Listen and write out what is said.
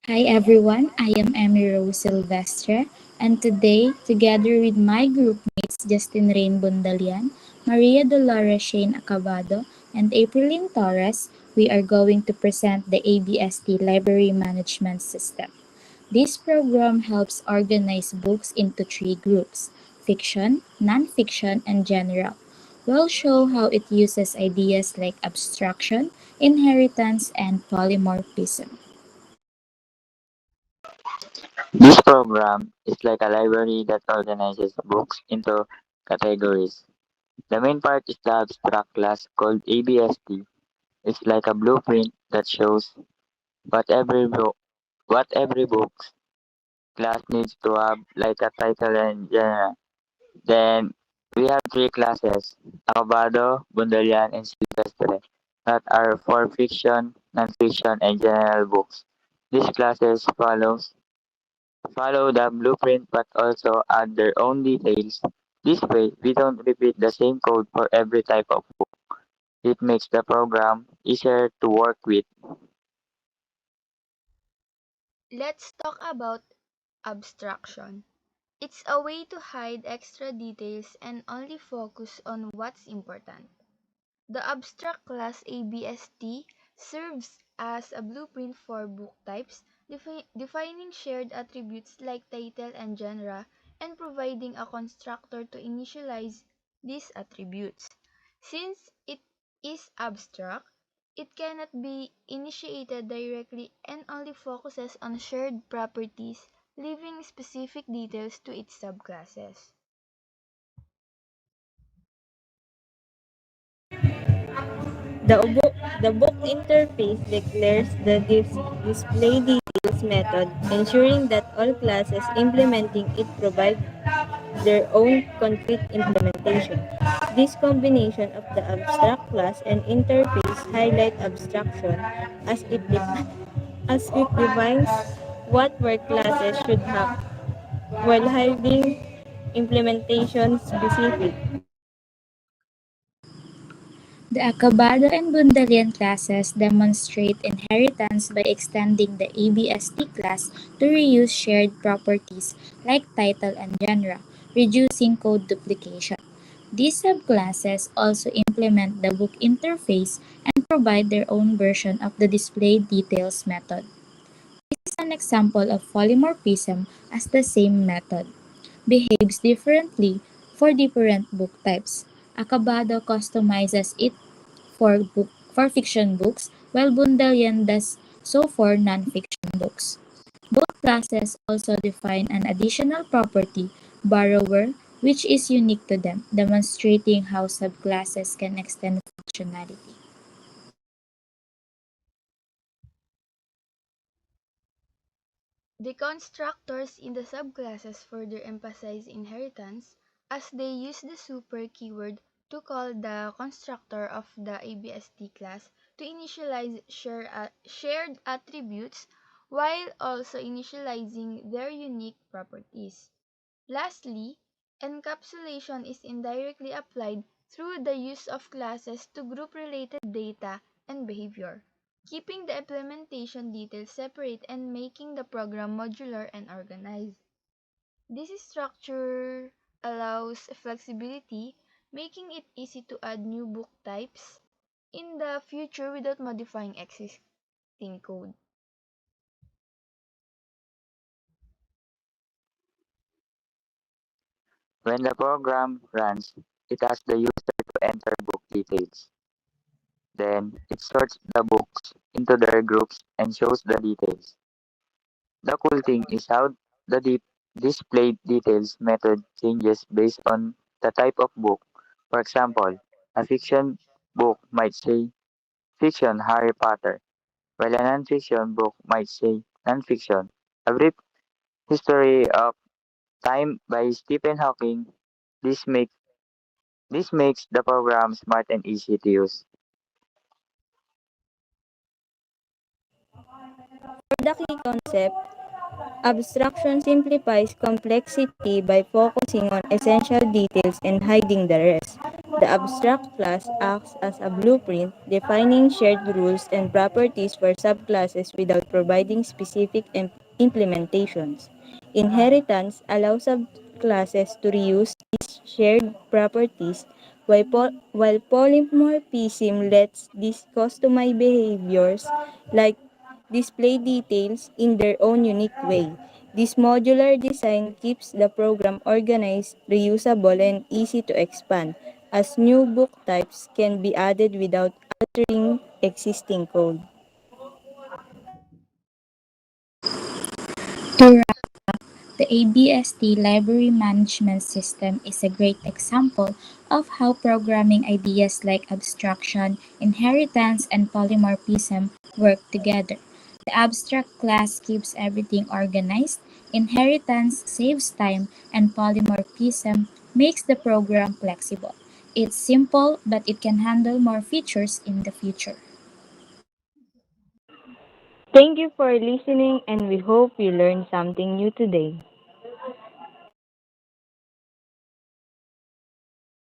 Hi everyone, I am Emmy Rose Silvestre, and today, together with my group mates Justin Rain Bundalian, Maria Dolores Shane Acabado, and Aprilyn Torres, we are going to present the ABST Library Management System. This program helps organize books into three groups: fiction, nonfiction, and general. We'll show how it uses ideas like abstraction, inheritance, and polymorphism. This program is like a library that organizes books into categories. The main part is the abstract class called ABST. It's like a blueprint that shows what every book class needs to have, like a title and genre. Then we have three classes: Acabado, Bundalian, and Silvestre, that are for fiction, non-fiction, and general books. These classes follow the blueprint but also add their own details. This way, we don't repeat the same code for every type of book. It makes the program easier to work with. Let's talk about abstraction. It's a way to hide extra details and only focus on what's important. The abstract class ABST serves as a blueprint for book types, defining shared attributes like title and genre, and providing a constructor to initialize these attributes. Since it is abstract, it cannot be initiated directly and only focuses on shared properties, leaving specific details to its subclasses. The book interface declares the display details method, ensuring that all classes implementing it provide their own concrete implementation. This combination of the abstract class and interface highlight abstraction as as it defines what work classes should have while hiding implementation specific. The Acabado and Bundalian classes demonstrate inheritance by extending the ABST class to reuse shared properties like title and genre, reducing code duplication. These subclasses also implement the book interface and provide their own version of the display details method. This is an example of polymorphism, as the same method behaves differently for different book types. Acabado customizes it for fiction books, while Bundalian does so for non-fiction books. Both classes also define an additional property, borrower, which is unique to them, demonstrating how subclasses can extend functionality. The constructors in the subclasses further emphasize inheritance as they use the super keyword to call the constructor of the ABST class to initialize shared attributes while also initializing their unique properties. Lastly, encapsulation is indirectly applied through the use of classes to group related data and behavior, keeping the implementation details separate and making the program modular and organized. This structure allows flexibility, making it easy to add new book types in the future without modifying existing code. When the program runs, it asks the user to enter book details. Then it sorts the books into their groups and shows the details. The cool thing is how the display details method changes based on the type of book. For example, a fiction book might say fiction Harry Potter, while a non-fiction book might say non-fiction. A brief history of time by Stephen Hawking. This makes this makes the program smart and easy to use. For the key concept, Abstraction simplifies complexity by focusing on essential details and hiding the rest. The abstract class acts as a blueprint, defining shared rules and properties for subclasses without providing specific implementations. Inheritance allows subclasses to reuse these shared properties, while polymorphism lets these customize behaviors like display details in their own unique way. This modular design keeps the program organized, reusable, and easy to expand, as new book types can be added without altering existing code. To The ABST library management system is a great example of how programming ideas like abstraction, inheritance, and polymorphism work together. The abstract class keeps everything organized, inheritance saves time, and polymorphism makes the program flexible. It's simple, but it can handle more features in the future. Thank you for listening, and we hope you learned something new today.